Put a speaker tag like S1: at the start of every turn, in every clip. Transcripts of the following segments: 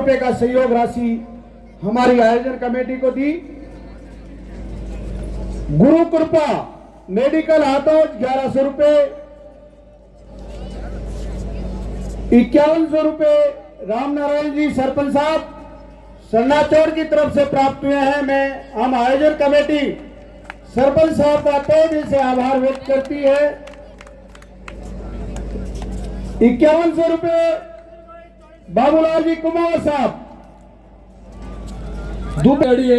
S1: रुपए का सहयोग राशि हमारी आयोजन कमेटी को दी। गुरु कृपा मेडिकल हाथों 1100 रुपए, 5100 रुपए राम नारायण जी सरपंच साहब सरनाचौर की तरफ से प्राप्त हुए हैं। हम आयोजन कमेटी सरपंच साहब का तहे दिल से आभार व्यक्त करती है। 5100 रुपए बाबूलाल जी कुमार साहब
S2: दुबड़ी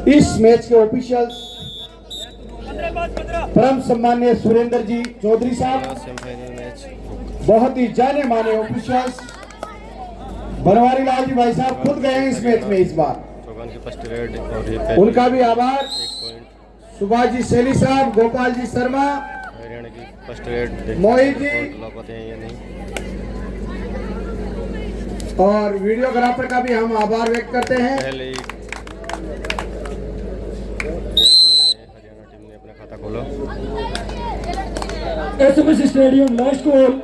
S1: इस मैच के ऑफिशियल्स परम सम्मान्य सुरेंद्र जी चौधरी साहब, बहुत ही जाने माने ऑफिशियल्स बनवारी लाल जी भाई साहब खुद गए हैं इस मैच में इस बार, उनका भी आभार। सुभाष जी सैनी साहब, गोपाल जी शर्मा, मोहित जी और वीडियोग्राफर का भी हम आभार व्यक्त करते हैं।
S2: SMS stadium last call,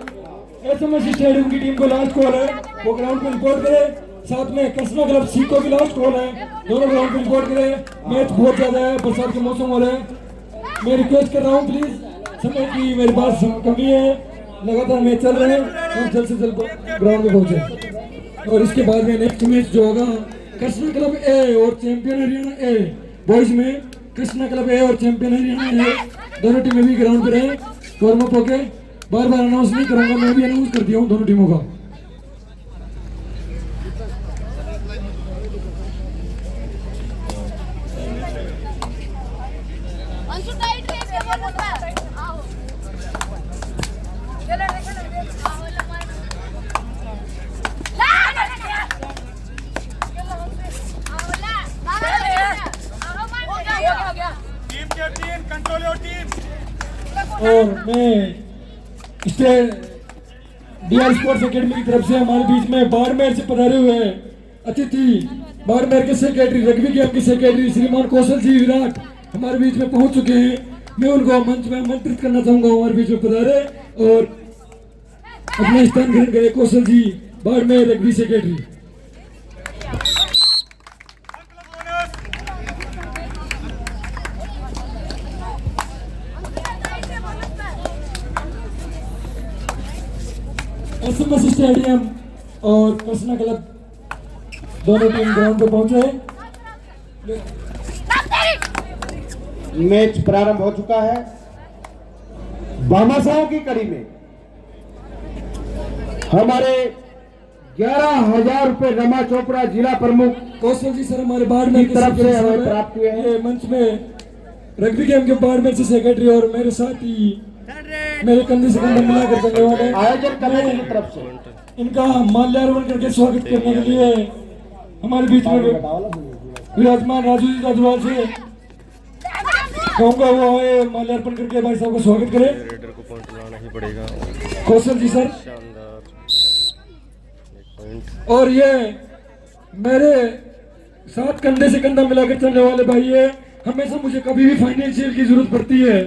S2: SMS stadium की टीम को लास्ट कॉल है, वो ग्राउंड पर रिपोर्ट करे। साथ में कृष्णा क्लब सीको की लास्ट कॉल है, दोनों ग्राउंड पर रिपोर्ट करे। मैच बहुत ज्यादा है, बरसात के मौसम हो रहे हैं। मैं रिक्वेस्ट कर रहा हूँ प्लीज, समय की मेरे पास कमी है, लगातार मैच चल रहे हैं और जल्द से जल्द ग्राउंड में पहुंचे। और इसके बाद में नेक्स्ट मैच जो होगा कृष्णा क्लब ए और चैंपियन हरियाणा ए, बॉयज में कृष्णा क्लब ए और चैंपियन हरियाणा ए दोनों टीमें भी ग्राउंड पर रहे। वार्म अप होके बार बार अनाउंस नहीं करूंगा, मैं भी अनाउंस कर दिया हूँ दोनों टीमों का। और मैं डीआर स्पोर्ट्स एकेडमी की तरफ से हमारे बीच में बाड़मेर से पधारे हुए हैं अतिथि, बाड़मेर के सेक्रेटरी, रग्बी गेम के सेक्रेटरी श्रीमान कौशल जी विराट हमारे बीच में पहुंच चुके हैं। मैं उनको मंच में आमंत्रित करना चाहूंगा, हमारे बीच में पधारे और अपना स्थान ग्रहण करें। Kaushal ji, Barmer rugby secretary. SMS stadium और कृष्णा क्लब दोनों टीम ग्राउंड पर पहुंचे।
S1: मैच प्रारंभ हो चुका है। भामाशाह की कड़ी में हमारे 11,000 रुपए रमा चोपड़ा जिला प्रमुख
S2: कौशल जी सर हमारे बाड़मेर
S1: की तरफ से हमें प्राप्त हुए हैं।
S2: ये मंच में रग्बी गेम के बाड़मेर से सेक्रेटरी और मेरे साथ ही मेरे कंधे से कंधा मिलाकर चलने वाले
S1: आयोजन कमेटी की तरफ से
S2: इनका माल्यार्पण करके स्वागत करने के लिए हमारे बीच में विराजमान राजू जी राजवाल से कहूँगा वो आए माल्यार्पण करके भाई साहब का स्वागत करें।
S3: रेडर को पॉइंट लाना ही पड़ेगा।
S2: कौशल जी सर, और ये मेरे साथ कंधे से कंधा मिलाकर चलने वाले भाई है। हमेशा मुझे कभी भी फाइनेंशियल की जरूरत पड़ती है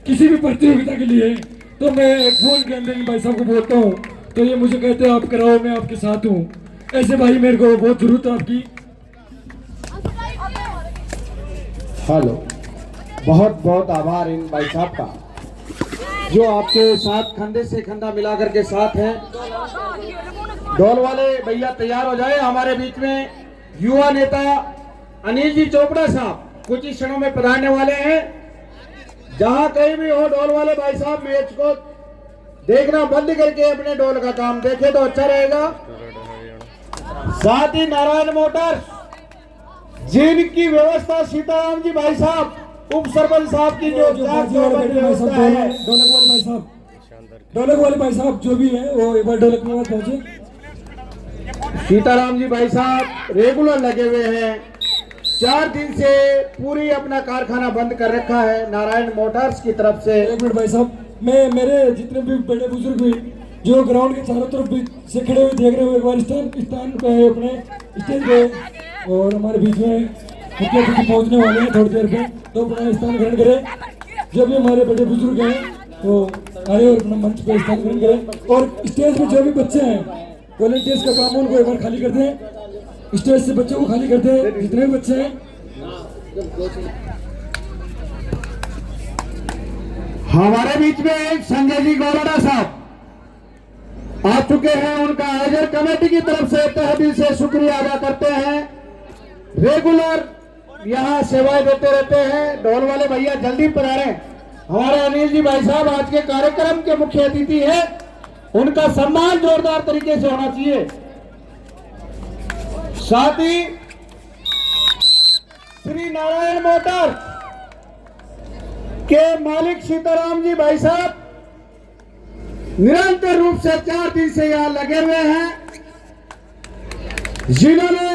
S2: किसी भी प्रतियोगिता के लिए, तो मैं फोन के अंदर भाई साहब को बोलता हूँ, तो ये मुझे कहते हैं आप कराओ, मैं आपके साथ हूँ। ऐसे भाई मेरे को बहुत जरूरत है आपकी।
S1: हेलो, बहुत बहुत आभार इन भाई साहब का जो आपके साथ कंधे से कंधा मिलाकर के साथ हैं। ढोल वाले भैया तैयार हो जाए। हमारे बीच में युवा नेता अनिल जी चोपड़ा साहब कुछ ही क्षणों में पधारने वाले हैं। जहां कहीं भी हो ढोल वाले भाई साहब मैच को देखना बंद करके अपने ढोल का काम देखे तो अच्छा रहेगा। साथ ही नारायण मोटर्स जिनकी व्यवस्था सीताराम जी भाई साहब उप सरपंच साहब की जो
S2: ढोलक वाले भाई साहब जो भी है वो एक बार ढोलक में पहुंचे।
S1: सीताराम जी भाई साहब रेगुलर लगे हुए हैं, 4 दिन से पूरी अपना कारखाना बंद कर रखा है नारायण मोटर्स की तरफ से।
S2: एक मिनट भाई साहब, मैं मेरे जितने भी बड़े बुजुर्ग भी जो ग्राउंड के चारों तरफ से खड़े हुए देख रहे हो, एक बार स्थान पे अपने स्टेज पे और हमारे बीच में मुख्य अतिथि पहुंचने वाले हैं थोड़ी देर में, तो अपना स्थान ग्रहण करें। जब भी हमारे बड़े बुजुर्ग हैं तो आए और अपना मंच पे स्थान ग्रहण करें। और स्टेज पे जो भी बच्चे हैं वॉलंटियर्स का काम उनको एक बार खाली कर दें, स्टेज से बच्चों को खाली कर दें जितने भी बच्चे हैं।
S1: हमारे बीच में संजय जी गौराडा साहब आ चुके हैं। उनका आयोजन कमेटी की तरफ से तहे दिल से शुक्रिया अदा करते हैं। रेगुलर यहाँ सेवाएं देते रहते हैं। ढोल वाले भैया जल्दी पधारें। हमारे अनिल जी भाई साहब आज के कार्यक्रम के मुख्य अतिथि है, उनका सम्मान जोरदार तरीके से होना चाहिए। साथ ही श्री नारायण मोटर के मालिक सीताराम जी भाई साहब निरंतर रूप से 4 दिन से यहां लगे हुए हैं, जिन्होंने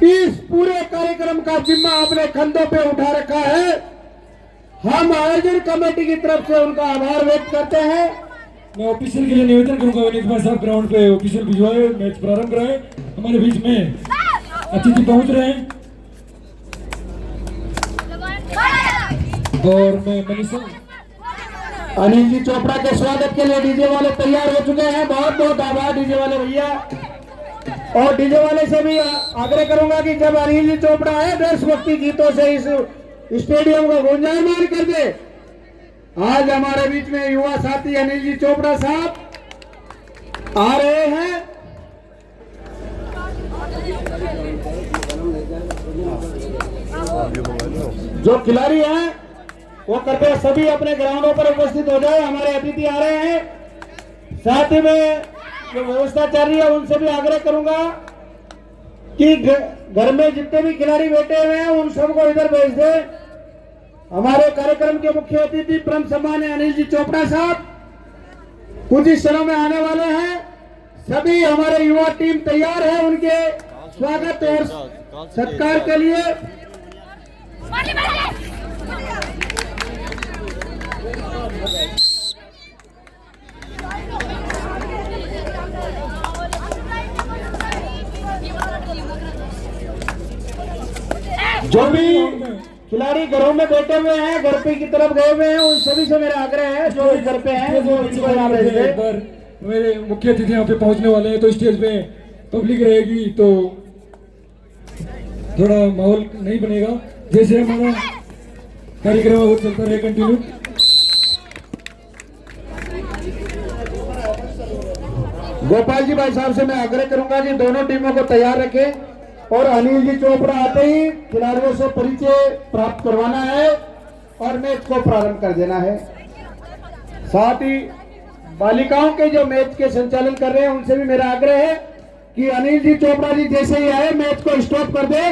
S1: इस पूरे कार्यक्रम का जिम्मा अपने कंधों पे उठा रखा है। हम आयोजन कमेटी की तरफ से उनका आभार व्यक्त करते हैं।
S2: मैं ऑफिशियल के लिए निवेदन करूंगा विनीत भाई साहब ग्राउंड पे ऑफिशियल भिजवाए, मैच प्रारंभ कराए। हमारे बीच में अतिथि पहुंच रहे हैं और मैं मनीषा
S1: अनिल जी चोपड़ा के स्वागत के लिए डीजे वाले तैयार हो चुके हैं। बहुत बहुत आभार डीजे वाले भैया। और डीजे वाले से भी आग्रह करूंगा कि जब अनिल जी चोपड़ा आए देशभक्ति गीतों से इस स्टेडियम को गुंजायमान कर दे। आज हमारे बीच में युवा साथी अनिल जी चोपड़ा साहब आ रहे हैं। जो खिलाड़ी हैं वो कृपया सभी अपने ग्राउंडों पर उपस्थित हो जाए। हमारे अतिथि आ रहे हैं। साथ ही में जो व्यवस्था चल रही है उनसे भी आग्रह करूंगा कि घर में जितने भी खिलाड़ी बैठे हुए हैं उन सबको इधर भेज दे। हमारे कार्यक्रम के मुख्य अतिथि परम सम्मान्य अनिल जी चोपड़ा साहब कुछ ही क्षणों में आने वाले हैं। सभी हमारे युवा टीम तैयार है उनके स्वागत और सत्कार के लिए। जो भी खिलाड़ी घरों में बैठे हुए हैं, घर पे की तरफ गए हुए हैं, उन सभी से मेरा आग्रह है जो भी घर पे हैं वो इनको यहाँ भेज दें।
S2: मेरे मुख्य अतिथि यहाँ पे पहुंचने वाले हैं तो स्टेज पे पब्लिक रहेगी तो थोड़ा माहौल नहीं बनेगा। जैसे हमारा कार्यक्रम वो चलता रहे कंटिन्यू।
S1: गोपाल जी भाई साहब से मैं आग्रह करूंगा कि दोनों टीमों को तैयार रखें और अनिल जी चोपड़ा आते ही खिलाड़ियों से परिचय प्राप्त करवाना है और मैच को प्रारंभ कर देना है। साथ ही बालिकाओं के जो मैच के संचालन कर रहे हैं उनसे भी मेरा आग्रह है कि अनिल जी चोपड़ा जी जैसे ही आए मैच को स्टॉप कर दे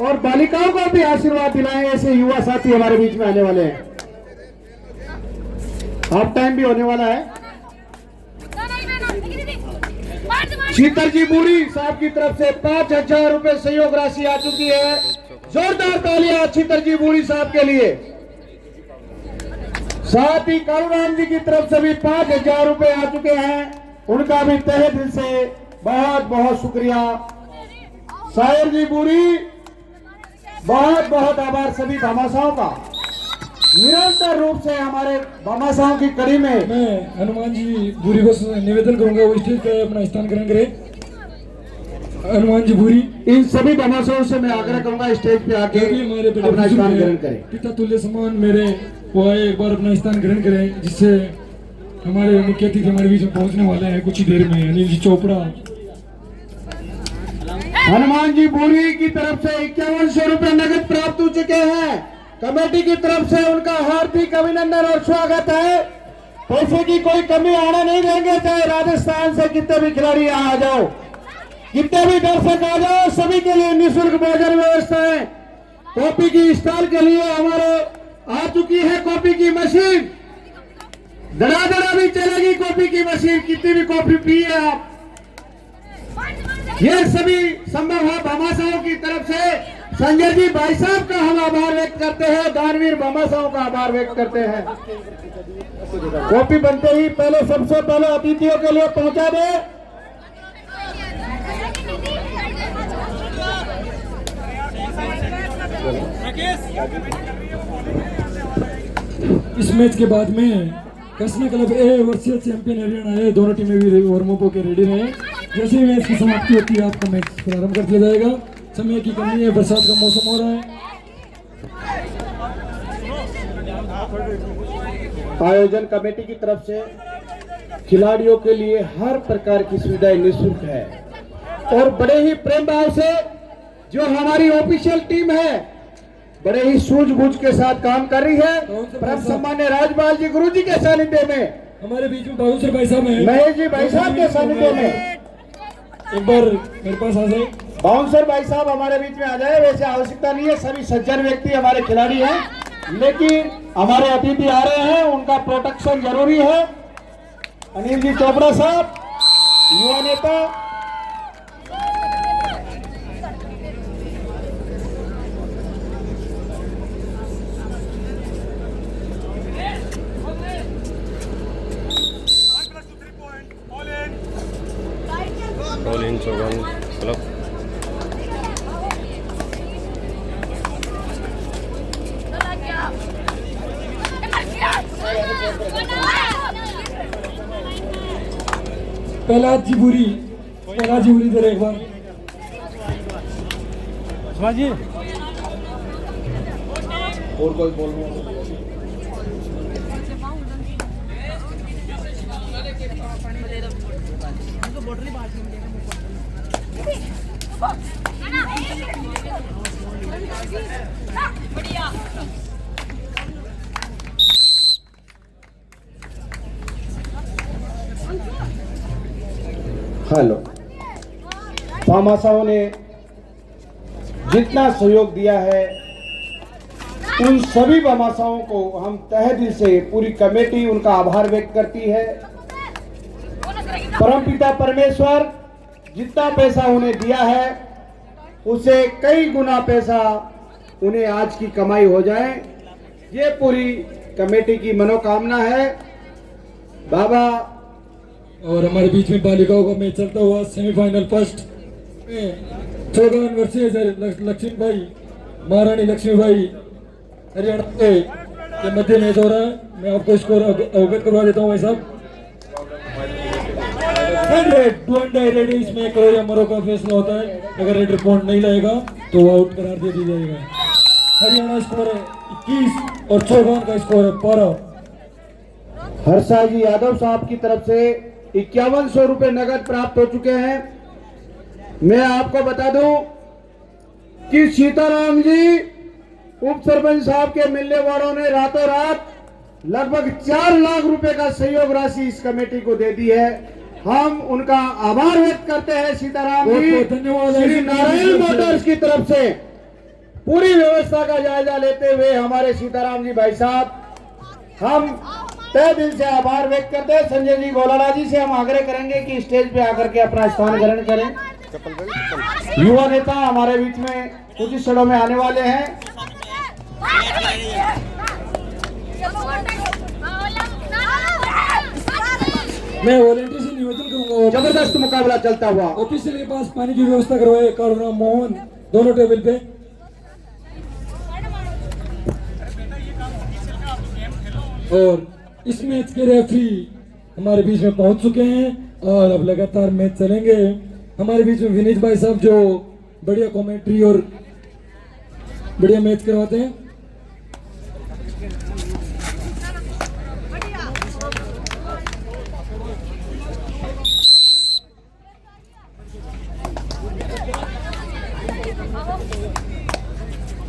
S1: और बालिकाओं को भी आशीर्वाद दिलाएं। ऐसे युवा साथी हमारे बीच में आने वाले हैं। हाफ टाइम भी होने वाला है। शीतल जी बूरी साहब की तरफ से 5,000 रुपए सहयोग राशि आ चुकी है। जोरदार तालियां शीतल जी बूरी साहब के लिए। साथ ही कालूराम जी की तरफ से भी 5,000 रुपए आ चुके हैं। उनका भी तहे दिल से बहुत बहुत शुक्रिया। सायर जी बूरी बहुत बहुत आभार सभी भामाशाहों का। निरंतर रूप से हमारे भामाशाहों की कड़ी में
S2: मैं हनुमान जी भूरी को निवेदन करूंगा वो स्टेज पे अपना स्थान ग्रहण करें। हनुमान जी भूरी
S1: इन सभी भामाशाहों से मैं आग्रह करूंगा स्टेज पे आके
S2: हमारे
S1: अपना स्थान ग्रहण करें।
S2: पिता तुल्य समान मेरे वो आए एक बार अपना स्थान ग्रहण करें, जिससे हमारे मुख्य अतिथि हमारे बीच में पहुंचने वाले हैं कुछ ही देर में। अनिल जी चोपड़ा
S1: हनुमान जी बोरी की तरफ से 5100 रुपए नगद प्राप्त हो चुके हैं। कमेटी की तरफ से उनका हार्दिक अभिनंदन और स्वागत है। पैसे की कोई कमी आने नहीं देंगे, चाहे राजस्थान से कितने भी खिलाड़ी यहाँ आ जाओ, कितने भी दर्शक आ जाओ, सभी के लिए निःशुल्क भोजन व्यवस्था है। कॉपी की स्टॉल के लिए हमारे आ चुकी है कॉपी की मशीन। दड़ा भी चलेगी कॉपी की मशीन, कितनी भी कॉफी पिए आप। ये सभी संभव है भामाशाहों की तरफ से। संजय जी भाई साहब का हम आभार व्यक्त करते हैं, दानवीर भामाशाहों का आभार व्यक्त करते हैं। कॉपी बनते ही पहले सबसे पहले अतिथियों के लिए पहुंचा दे।
S2: इस मैच के बाद में Kasna club A versus champion Haryana A, दोनों टीमें भी वार्म अप होकर रेडी रहे। जैसे ही मैच की समाप्ति होती है आपका मैच प्रारंभ कर दिया जाएगा। समय की कमी है, बरसात का मौसम हो रहा है।
S1: आयोजन कमेटी की तरफ से खिलाड़ियों के लिए हर प्रकार की सुविधाएं निःशुल्क है और बड़े ही प्रेम भाव से जो हमारी ऑफिशियल टीम है बड़े ही सूझबूझ के साथ काम कर रही है। परम सम्मान्य राजपाल जी गुरु जी के सानिध्य में,
S2: हमारे बीच में बाबूसर भाई साहब हैं,
S1: महेश जी भाई साहब के सानिध्य में,
S2: एक बार मेरे पास आ जाए।
S1: बाउंसर भाई साहब हमारे बीच में आ जाए। वैसे आवश्यकता नहीं है, सभी सज्जन व्यक्ति हमारे खिलाड़ी हैं, लेकिन हमारे अतिथि आ रहे हैं, उनका प्रोटेक्शन जरूरी है। अनिल जी चोपड़ा साहब, युवा नेता,
S3: ऑल इन चौगान क्लब।
S2: पहला जिबूरी दे रहे एक बार जी।
S1: और कोई बोल रहा है? हेलो, पामाशाहों ने जितना सहयोग दिया है उन सभी पामाशाहों को हम तहे दिल से पूरी कमेटी उनका आभार व्यक्त करती है। परमपिता परमेश्वर जितना पैसा उन्हें दिया है उसे कई गुना पैसा उन्हें आज की कमाई हो जाए, ये पूरी कमेटी की मनोकामना है। बाबा
S2: और हमारे बीच में बालिकाओं का मैच चलता हुआ semifinal first Chaugan versus Lakshmi भाई, महारानी लक्ष्मी भाई हरियाणा के मध्य मैच हो रहा है। मैं आपको स्कोर अवगत करवा देता हूँ भाई साहब। 100 रेडी, इसमें करो या मरो का फैसला होता है। अगर रेड पॉइंट नहीं लगेगा तो आउट करार दे दी जाएगा। हरियाणा स्कोर है 21 और चौगान का स्कोर है 12।
S1: हर्षा जी यादव साहब की तरफ से 5100 रुपए नगद प्राप्त हो चुके हैं। मैं आपको बता दूं कि सीताराम जी उप सरपंच साहब के मिलने वालों ने रातों रात लगभग 4 लाख रुपए का सहयोग राशि इस कमेटी को दे दी है। हम उनका आभार व्यक्त करते हैं सीताराम जी।
S2: धन्यवाद।
S1: श्री नारायण मोटर्स की तरफ से पूरी व्यवस्था का जायजा लेते हुए हमारे सीताराम जी भाई साहब, हम तहे दिल से आभार व्यक्त करते हैं। संजय जी गोलाला जी से हम आग्रह करेंगे कि स्टेज पे आकर के अपना स्थान ग्रहण करें। युवा नेता हमारे बीच में कुछ क्षणों में आने वाले हैं।
S2: मैं वॉलंटियर से निवेदन करूंगा,
S1: जबरदस्त मुकाबला चलता हुआ।
S2: ऑफिसर के पास पानी की व्यवस्था करवाए। करुणा मोहन दोनों टेबल पे। और इस मैच के रेफरी हमारे बीच में पहुंच चुके हैं और अब लगातार मैच चलेंगे। हमारे बीच में विनीत भाई साहब जो बढ़िया कमेंट्री और बढ़िया मैच करवाते हैं।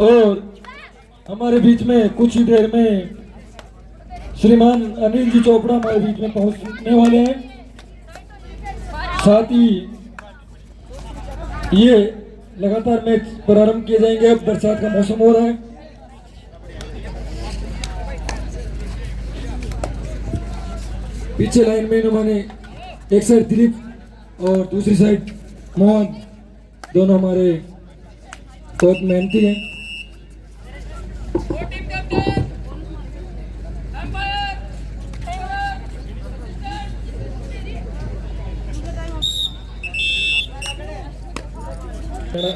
S2: और हमारे बीच में कुछ ही देर में श्रीमान अनिल जी चोपड़ा हमारे बीच में पहुंचने वाले हैं। साथ ही ये लगातार मैच प्रारंभ किए जाएंगे। अब बरसात का मौसम हो रहा है। पीछे लाइन में इन्होंने एक साइड दिलीप और दूसरी साइड मोहन, दोनों हमारे बहुत मेहनती हैं।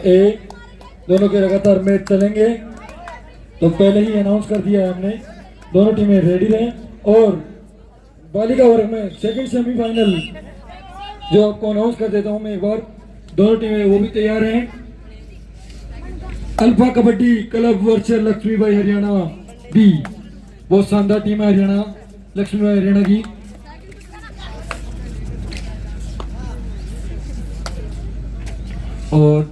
S2: ए दोनों के लगातार मैच चलेंगे। तो पहले ही अनाउंस कर दिया है हमने, दोनों टीमें रेडी रहें। और बालिका वर्ग में सेकंड सेमीफाइनल जो आपको अनाउंस कर देता हूं मैं एक बार, दोनों टीमें वो भी तैयार हैं। Alpha Kabaddi Club versus Laxmibai Haryana B, बहुत शानदार टीम है हरियाणा, लक्ष्मीबाई हरियाणा की। और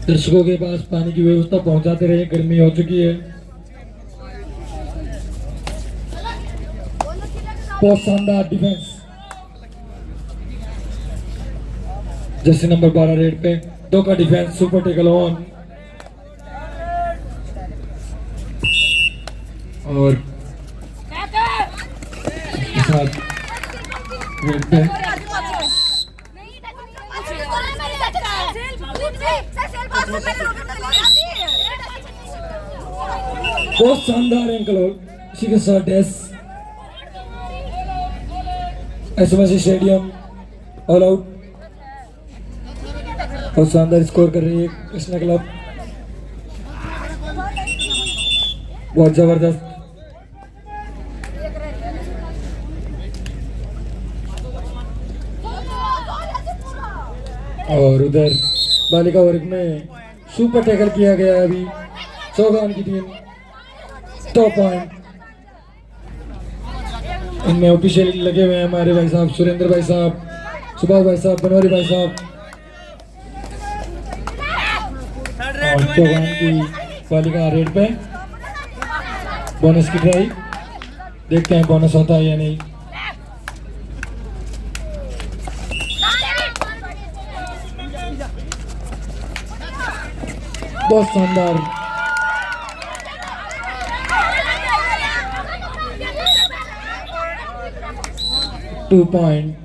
S2: दर्शकों के पास पानी की व्यवस्था पहुंचाते रहे, गर्मी हो चुकी है। बहुत शानदार डिफेंस, जर्सी नंबर 12 रेड पे 2 का डिफेंस, सुपर टेकल ऑन। और इसके साथ रेड पे बहुत शानदार एंकल और इसी के साथ एसएमएस स्टेडियम ऑल आउट। बहुत शानदार स्कोर कर रही है कृष्णा क्लब, बहुत जबरदस्त। और उधर बालिका वर्ग में सुपर टैकल किया गया है अभी चौगान की टीम, टॉप पॉइंट। इनमें ऑफिशियल लगे हुए हैं हमारे भाई साहब सुरेंद्र भाई साहब, सुभाष भाई साहब, बनवारी भाई साहब। और चौगान की बालिका रेड पे बोनस की ट्राई, देखते हैं बोनस होता है या नहीं। बहुत शानदार, टू पॉइंट,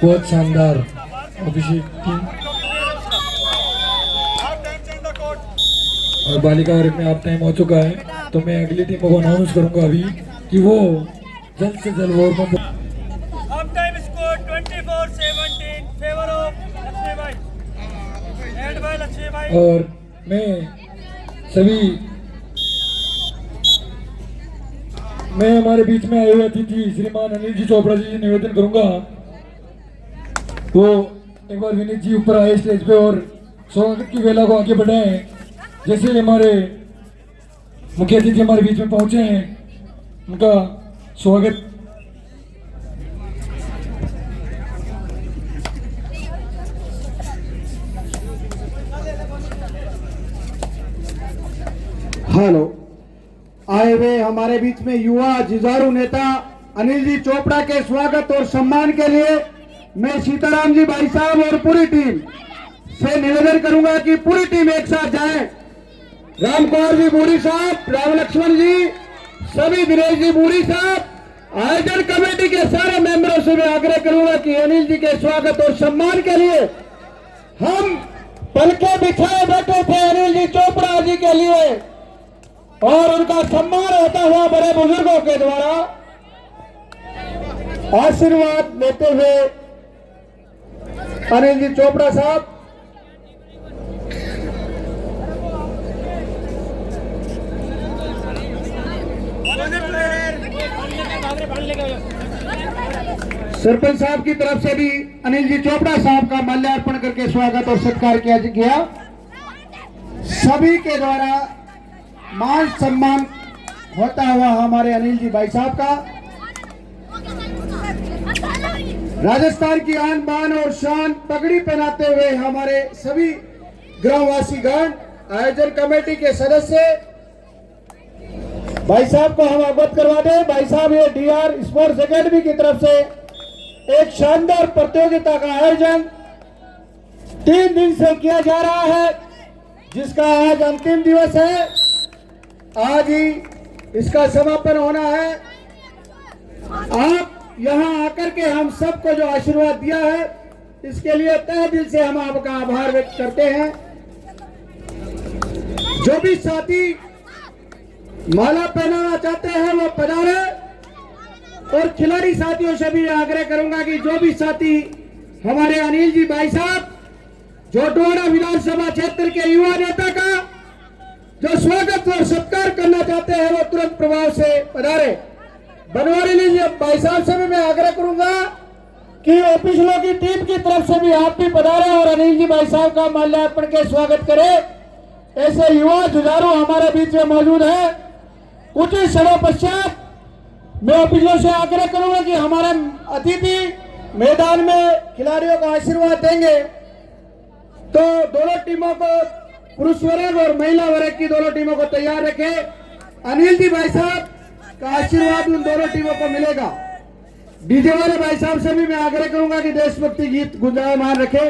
S2: बहुत शानदार अभिषेक टीम। और बालिका वर्ग में आप टाइम हो चुका है, तो मैं अगली टीम को अनाउंस करूंगा अभी कि वो जल्द से जल्द वो
S4: half time score 24-17 favour of Laxmibai, and by Laxmibai.
S2: और मैं हमारे बीच में आए हुए अतिथि श्रीमान अनिल जी चोपड़ा जी से निवेदन करूंगा, वो एक बार विनीत जी ऊपर आए स्टेज पे और स्वागत की वेला को आगे बढ़ाएं। जैसे हमारे मुख्य अतिथि हमारे बीच में पहुंचे हैं, उनका स्वागत।
S1: हेलो, आए हुए हमारे बीच में युवा जुझारू नेता अनिल जी चोपड़ा के स्वागत और सम्मान के लिए मैं सीताराम जी भाई साहब और पूरी टीम से निवेदन करूंगा कि पूरी टीम एक साथ जाए। राम कुमार जी बूरी साहब, राम लक्ष्मण जी, सभी दिनेश जी बूरी साहब, आयोजन कमेटी के सारे मेंबरों से मैं आग्रह करूंगा कि अनिल जी के स्वागत और सम्मान के लिए हम पलके बिछाए बैठे थे अनिल जी चोपड़ा जी के लिए, और उनका सम्मान होता हुआ बड़े बुजुर्गों के द्वारा आशीर्वाद लेते हुए अनिल जी चोपड़ा साहब। सरपंच साहब की तरफ से भी अनिल जी चोपड़ा साहब का माल्यार्पण करके स्वागत और सत्कार किया गया। सभी के द्वारा मान सम्मान होता हुआ हमारे अनिल जी भाई साहब का राजस्थान की आन बान और शान पगड़ी पहनाते हुए हमारे सभी ग्रामवासी गण, आयोजन कमेटी के सदस्य भाई साहब को हम अवगत करवा दें। भाई साहब, ये डीआर स्पोर्ट्स एकेडमी की तरफ से एक शानदार प्रतियोगिता का आयोजन 3 दिन से किया जा रहा है, जिसका आज अंतिम दिवस है। आज ही इसका समापन होना है। आप यहाँ आकर के हम सबको जो आशीर्वाद दिया है, इसके लिए तहे दिल से हम आपका आभार व्यक्त करते हैं। जो भी साथी माला पहनाना चाहते हैं वो पधारे, और खिलाड़ी साथियों से भी आग्रह करूंगा कि जो भी साथी हमारे अनिल जी भाई साहब जोटवाड़ा विधानसभा क्षेत्र के युवा नेता का जो स्वागत और सत्कार करना चाहते हैं वो तुरंत प्रभाव से पधारे। बनवारी जी भाई साहब से भी मैं आग्रह करूंगा कि ऑफिसरों की टीम की तरफ से भी आप भी पधारे और अनिल जी भाई साहब का माल्यार्पण के स्वागत करें। ऐसे युवा जुझारू हमारे बीच में मौजूद है। उचित समय पश्चात मैं ऑफिसरों से आग्रह करूंगा कि हमारे अतिथि मैदान में खिलाड़ियों को आशीर्वाद देंगे, तो दोनों टीमों को पुरुष वर्ग और महिला वर्ग की दोनों टीमों को तैयार रखें। अनिल जी भाई साहब का आशीर्वाद उन दोनों टीमों को मिलेगा। डीजे वाले भाई साहब से भी मैं आग्रह करूंगा कि देशभक्ति गीत गुंजायमान रखे,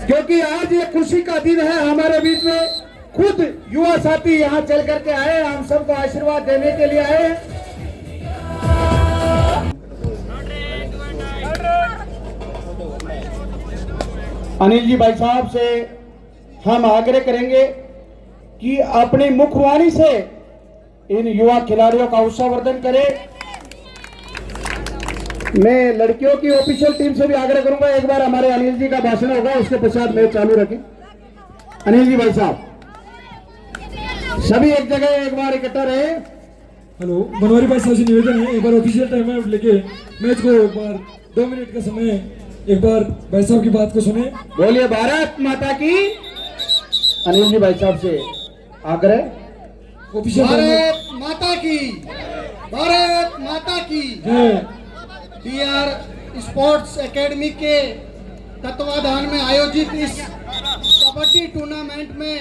S1: क्योंकि आज ये खुशी का दिन है। हमारे बीच में खुद युवा साथी यहाँ चल करके आए, हम सबको आशीर्वाद देने के लिए आए। अनिल जी भाई साहब से हम आग्रह करेंगे कि अपनी मुखवाणी से इन युवा खिलाड़ियों का उत्साहवर्धन करें। मैं लड़कियों की ऑफिशियल टीम से भी आग्रह करूंगा, एक बार हमारे अनिल जी का भाषण होगा, उसके पश्चात मैच चालू रखें। अनिल जी भाई साहब सभी एक जगह एक बार इकट्ठा रहे।
S2: हेलो, बनवारी भाई साहब से निवेदन है, एक बार ऑफिशियल टाइम आउट लेके मैच को एक बार 2 मिनट का समय, एक बार भाई साहब की बात को सुने।
S1: बोलिए भारत माता की। अनिल जी भाई साहब से आग्रह।
S2: ऑफिशियल
S5: भारत माता की, भारत माता की। डीआर स्पोर्ट्स एकेडमी के तत्वाधान में आयोजित इस कबड्डी टूर्नामेंट में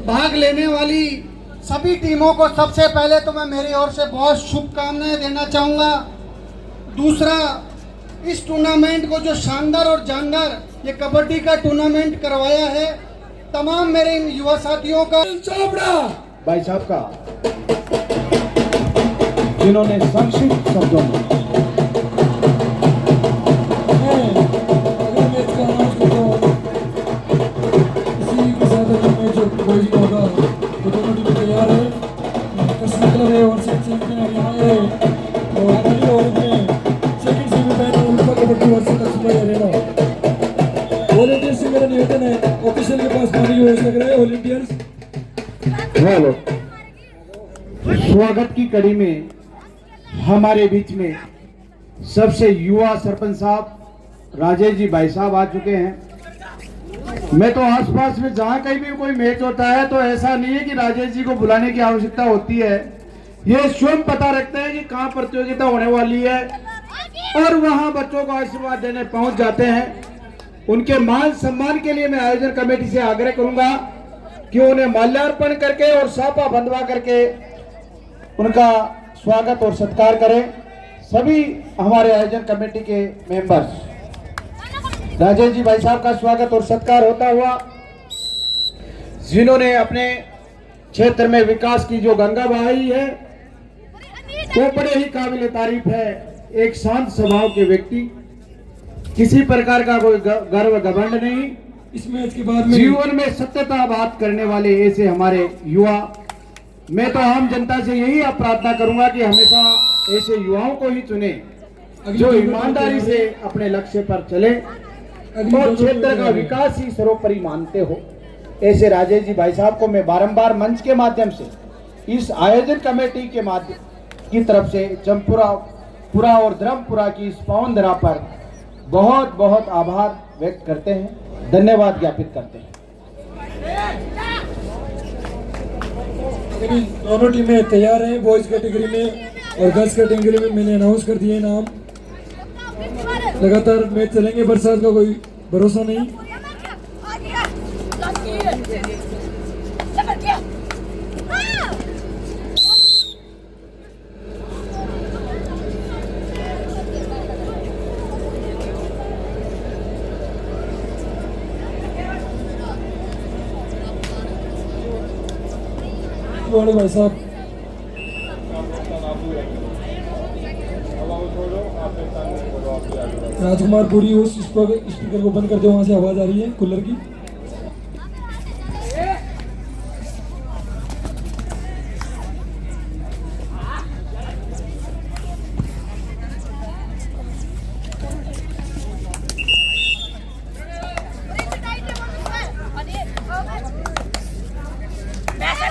S5: भाग लेने वाली सभी टीमों को सबसे पहले तो मैं मेरी ओर से बहुत शुभकामनाएं देना चाहूँगा। दूसरा, इस टूर्नामेंट को जो शानदार और जानदार ये कबड्डी का टूर्नामेंट करवाया है, तमाम मेरे इन युवा साथियों का
S2: चोपड़ा
S1: भाई साहब का, जिन्होंने संक्षिप्त शब्दों में
S2: अगर मैच का अनाउंस करता हूँ, इसी के साथ अगर मैच बॉयज का होगा तो दोनों टीम तैयार है। कृष्ण क्लब है और सेकंड सेमीफाइनल यहाँ है और अगली ओवर में सेकंड सेमीफाइनल उनका kabaddi versus Lakshmi Arena. Volunteers से मेरा निवेदन है, ऑफिशियल के पास पानी की व्यवस्था करें। वॉलंटियर्स
S1: हेलो, स्वागत की कड़ी में हमारे बीच में सबसे युवा सरपंच साहब राजेश जी भाई साहब आ चुके हैं। मैं तो आसपास में जहां कहीं भी कोई मैच होता है तो ऐसा नहीं है कि राजेश जी को बुलाने की आवश्यकता होती है, ये स्वयं पता रखते हैं कि कहां प्रतियोगिता होने वाली है और वहां बच्चों को आशीर्वाद देने पहुंच जाते हैं। उनके मान सम्मान के लिए मैं आयोजन कमेटी से आग्रह करूंगा कि उन्हें माल्यार्पण करके और साफा बंधवा करके उनका स्वागत और सत्कार करें। सभी हमारे आयोजन कमेटी के मेंबर्स, राजेश जी भाई साहब का स्वागत और सत्कार होता हुआ, जिन्होंने अपने क्षेत्र में विकास की जो गंगा बहाई है वो बड़े ही काबिल तारीफ है। एक शांत स्वभाव के व्यक्ति, किसी प्रकार का कोई गर्व घमंड नहीं,
S2: इस मैच के बाद में
S1: जीवन में सत्यता बात करने वाले ऐसे हमारे युवा। मैं तो आम जनता से यही प्रार्थना करूंगा कि हमेशा ऐसे युवाओं को ही चुने जो ईमानदारी से अपने लक्ष्य पर चले और क्षेत्र का विकास ही सर्वोपरि मानते हो। ऐसे राजेश जी भाई साहब को मैं बारंबार मंच के माध्यम से इस आयोजन कमेटी के माध्यम की तरफ से जमपुरा और धर्मपुरा की इस पावन धरा पर बहुत बहुत आभार व्यक्त करते हैं, धन्यवाद ज्ञापित करते हैं।
S2: दोनों टीमें तैयार हैं। बॉयज कैटेगरी में और गर्ल्स कैटेगरी में मैंने अनाउंस कर दिए नाम। लगातार मैच चलेंगे, बरसात का कोई भरोसा नहीं। वाले भाई साहब राजकुमार पुरी उस स्पीकर को बंद कर दो, वहां से आवाज आ रही है कूलर की।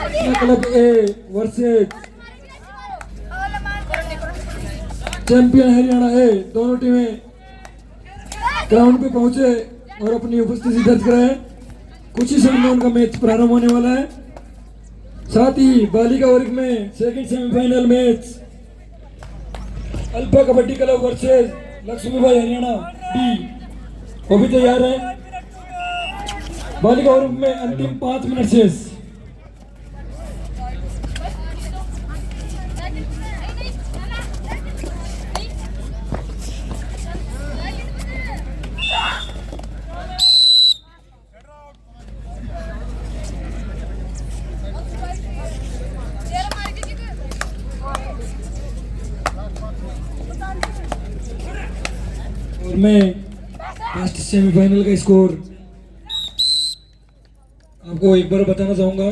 S2: Club A versus champion Haryana A. दोनों टीमें ग्राउंड पे पहुंचे और अपनी उपस्थिति दर्ज कराएं। कुछ ही समय में उनका मैच प्रारंभ होने वाला है। साथ ही बालिका वर्ग में second semifinal match Alpha Kabaddi Club versus Laxmibai Haryana D वो भी तैयार है। बालिका वर्ग में अंतिम 5 मिनट शेष। और मैं फर्स्ट सेमीफाइनल का स्कोर आपको एक बार बताना चाहूंगा।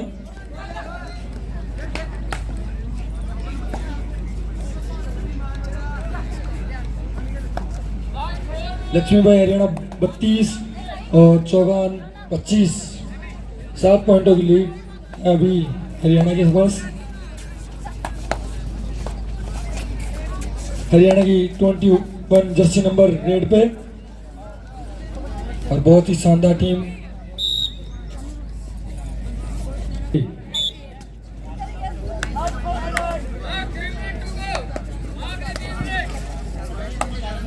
S2: लक्ष्मीबाई हरियाणा 32 और चौगान 25। 7 पॉइंटों की लीड अभी हरियाणा के पास। हरियाणा की 21 जर्सी नंबर रेड पे और बहुत ही शानदार टीम।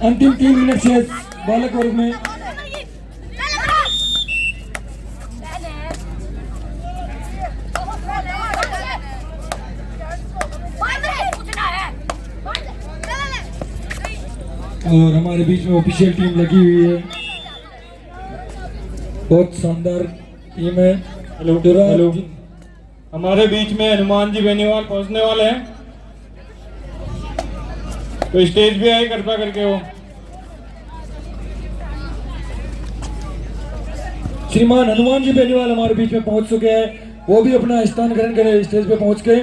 S2: अंतिम 3 मिनट से बालक वर्ग में और हमारे बीच में ऑफिशियल टीम लगी हुई है। बहुत शानदार टीम है।
S6: हेलो हमारे बीच में हनुमान जी बेनीवाल पहुंचने वाले हैं, तो स्टेज भी आए कृपा करके वो।
S2: श्रीमान हनुमान जी बेनीवाल हमारे बीच में पहुंच चुके हैं। वो भी अपना स्थान ग्रहण करें स्टेज पे पहुंच के।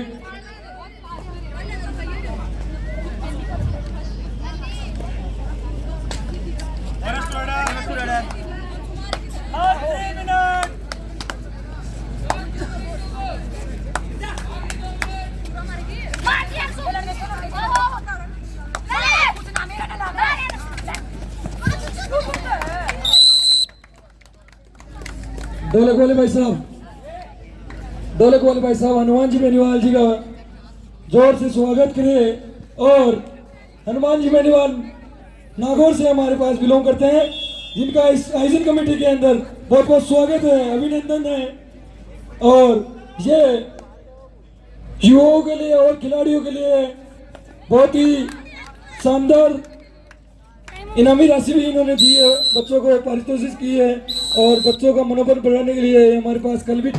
S2: ढोलक वाले भाई साहब हनुमान जी बेनीवाल जी का जोर से स्वागत करें। और हनुमान जी बेनीवाल नागौर से हमारे पास बिलोंग करते हैं, जिनका इस आयोजन कमेटी के अंदर बहुत बहुत स्वागत है, अभिनंदन है। और ये युवाओं के लिए और खिलाड़ियों के लिए बहुत ही शानदार इनामी राशि भी इन्होंने दी है, बच्चों को पारितोषिक की है और बच्चों का मनोबल बढ़ाने के लिए हमारे पास कल भी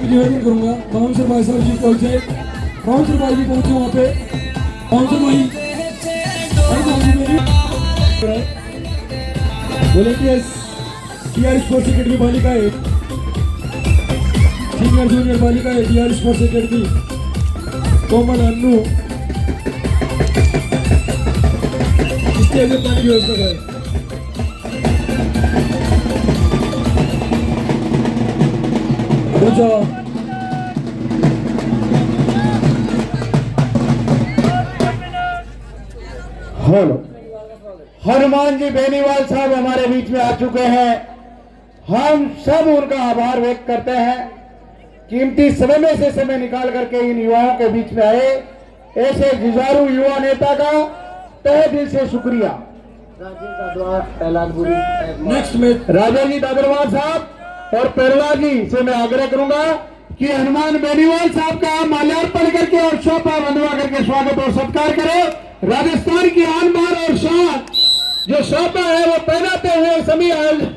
S2: निवेदन करूंगा। बाउंसर भाई साहब जी पहुंचे, बाउंसर भाई भी पहुंचे वहाँ पे। बाउंसर भाई वॉलंटियर्स टीआर स्पोर्ट्स अकेडमी बालिका है, सीनियर जूनियर बालिका है टीआर स्पोर्ट्स अकेडमी कोमल अन्नू स्टेज में पानी की व्यवस्था है।
S1: हेलो हनुमान जी बेनीवाल साहब हमारे बीच में आ चुके हैं। हम सब उनका आभार व्यक्त करते हैं, कीमती समय में से समय निकाल करके इन युवाओं के बीच में आए। ऐसे जुझारू युवा नेता का तहे दिल से शुक्रिया।
S2: नेक्स्ट में
S1: राजा जी दादरवार साहब और पेरला जी से मैं आग्रह करूंगा कि हनुमान बेनीवाल साहब का माल्यार्पण करके और शोभा बंधवा करके स्वागत और सत्कार करें। राजस्थान की आन बान और शान जो शोभा है वो पहनाते हुए सभी आयोजन।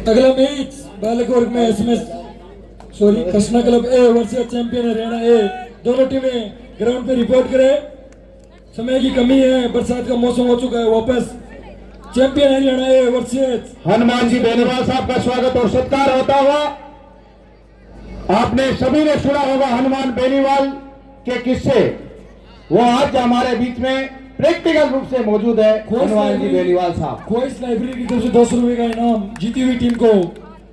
S2: अगला मैच बालक वर्ग में SMS Krishna club A versus champion Haryana A. दोनों टीमें ग्राउंड पे रिपोर्ट करें। समय की कमी है, बरसात का मौसम हो चुका है। वापस champion Haryana A versus
S1: Hanuman ji Beniwal साहब का स्वागत और सत्कार होता हुआ। आपने सभी ने सुना होगा हनुमान बेनीवाल के किस्से। वो आज हमारे बीच में प्रैक्टिकल रूप से मौजूद है हनुमान जी बेनीवाल साहब।
S2: ख्वाहिश लाइब्रेरी की तरफ से 200 रुपए का इनाम जीती हुई टीम को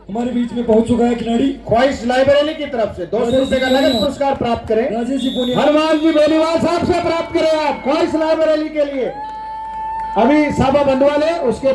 S2: हमारे बीच में पहुंच चुका है खिलाड़ी
S1: ख्वाहिश लाइब्रेरी की तरफ से 200 रुपए का नगद पुरस्कार प्राप्त करें
S2: राजेश जी पुनिया।
S1: हनुमान जी बेनीवाल साहब से प्राप्त करें आप ख्वाहिश लाइब्रेरी के लिए। अभी साबा बंधवाले उसके